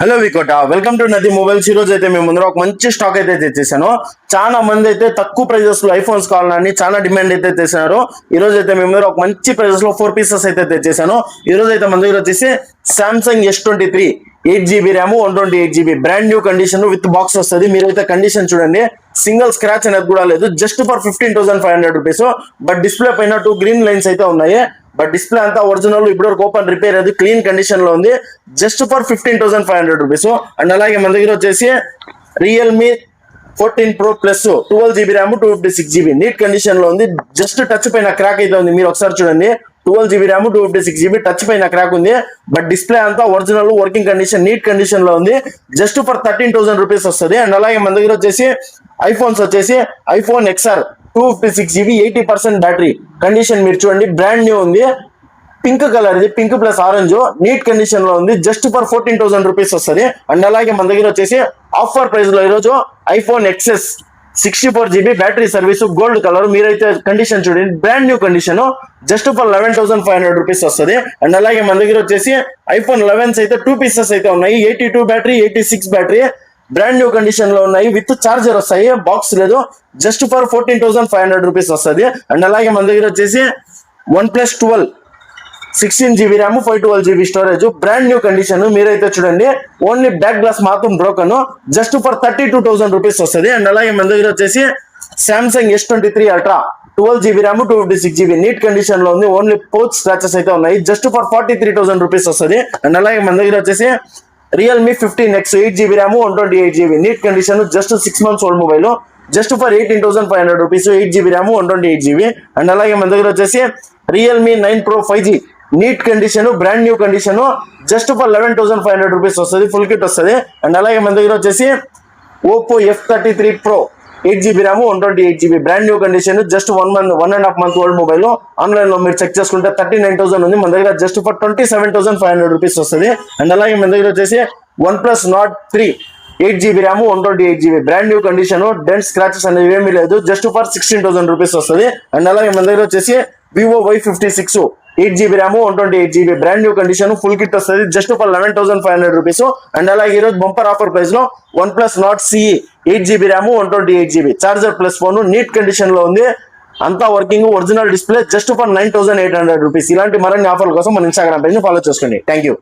Hello V Kota, welcome to నది mobiles. ఈ రోజు అయితే మేము ముందర ఒక మంచి స్టాక్ అయితే తెచ్చేసాను. చాలా మంది అయితే తక్కువ ప్రైజెస్ లో ఐఫోన్స్ కావాలని చాలా డిమాండ్ అయితే తెచ్చినారు. ఈ రోజు అయితే మేము ముందర ఒక మంచి ప్రైజెస్ లో 4 పీసెస్ అయితే తెచ్చేసాను. ఈ రోజు అయితే మన దగ్గర వచ్చేసి Samsung S23 8GB RAM 128GB brand new condition with box వస్తుంది. మీరైతే కండిషన్ చూడండి, సింగిల్ స్క్రాచ్ అనేది కూడా లేదు. Just for 15,500 rupees. But display పైన 2 గ్రీన్ లైన్స్ అయితే ఉన్నాయి. బట్ డిస్ప్లే అంతా ఒరిజినల్, ఇప్పటివరకు ఓపెన్ రిపేర్ అది క్లీన్ కండిషన్ లో ఉంది. Just for 15,500 rupees. అండ్ అలాగే మన దగ్గర వచ్చేసి Realme 14 Pro Plus 12GB RAM 256GB neat condition లో ఉంది. జస్ట్ టచ్ పైన క్రాక్ అయితే ఉంది. మీరు ఒకసారి చూడండి, 12GB ర్యామ్ 256GB టచ్ పైన క్రాక్ ఉంది. బట్ డిస్ప్లే అంతా original working condition neat condition లో ఉంది. జస్ట్ ఫర్ 13,000 రూపీస్ వస్తుంది. అండ్ అలాగే మన దగ్గర వచ్చేసి ఐఫోన్స్ వచ్చేసి iPhone XR 256GB 80% battery condition మీరు చూడండి, బ్రాండ్ న్యూ ఉంది. పింక్ కలర్, ఇది pink plus orange neat condition లో ఉంది. జస్ట్ ఫర్ 14,000 రూపీస్ వస్తుంది. అండ్ అలాగే మన దగ్గర వచ్చేసి ఆఫర్ ప్రైస్ లో ఈరోజు iPhone XS 64GB battery service gold colour, మీరైతే కండిషన్ చూడండి, brand new condition just for 11,500 rupees వస్తుంది. అండ్ అలాగే మన దగ్గర వచ్చేసి ఐఫోన్ 11 అయితే 2 పీసెస్ అయితే ఉన్నాయి. 82 battery 86 battery brand new condition లో ఉన్నాయి. విత్ చార్జర్ వస్తాయి, బాక్స్ లేదు. జస్ట్ ఫర్ 14,500 రూపీస్ వస్తుంది. అండ్ అలాగే మన దగ్గర వచ్చేసి OnePlus 12 16GB RAM 512GB storage brand new condition, మీరైతే చూడండి, ఓన్లీ బ్యాక్ గ్లాస్ మాత్రం బ్రోకన్. జస్ట్ ఫర్ 32,000 రూపీస్ వస్తుంది. అండ్ అలాగే మన దగ్గర వచ్చేసి Samsung S23 Ultra 12GB RAM 256GB neat condition లో ఉంది. ఓన్లీ పౌచ్ స్క్రాచెస్ అయితే ఉన్నాయి. జస్ట్ ఫర్ 43,000 రూపీస్ వస్తుంది. అండ్ అలాగే మన దగ్గర వచ్చేసి Realme 15X 8GB RAM 128GB neat condition, just 6 months old mobile. Just for 18,500 rupees 8GB RAM 128GB. And అలాగే మన దగ్గర వచ్చేసి Realme 9 Pro 5G neat condition brand new condition, just for 11,500 rupees వస్తుంది. ఫుల్ కిట్ వస్తుంది. And అలాగే మన దగ్గర వచ్చేసి Oppo F33 Pro 8GB RAM 128GB brand new condition, just 1.5 month old mobile. Online లో మీరు చెక్ చేసుకుంటే 39,000 ఉంది. మన దగ్గర జస్ట్ ఫర్ 27,500 రూపీస్ వస్తుంది. అండ్ అలాగే మన దగ్గర వచ్చేసి OnePlus Nord 3 8GB RAM 128GB brand new condition, dent scratches అనేవి ఏమీ లేదు. జస్ట్ ఫర్ 16,000 రూపీస్ వస్తుంది. అండ్ అలాగే మన దగ్గర వచ్చేసి Vivo Y56 8GB RAM 128GB brand new condition, full kit వస్తుంది. Just for 11,500 rupees. అండ్ అలాగే ఈరోజు బంపర్ ఆఫర్ ప్రైస్ లో OnePlus Nord CE 8GB RAM 128GB charger plus phone neat condition లో ఉంది. అంతా working, original display. Just for 9,800 rupees. ఇలాంటి మరిన్ని ఆఫర్ల కోసం మన ఇన్స్టాగ్రామ్ పేజ్ ని ఫాలో చేసుకోండి. Thank you.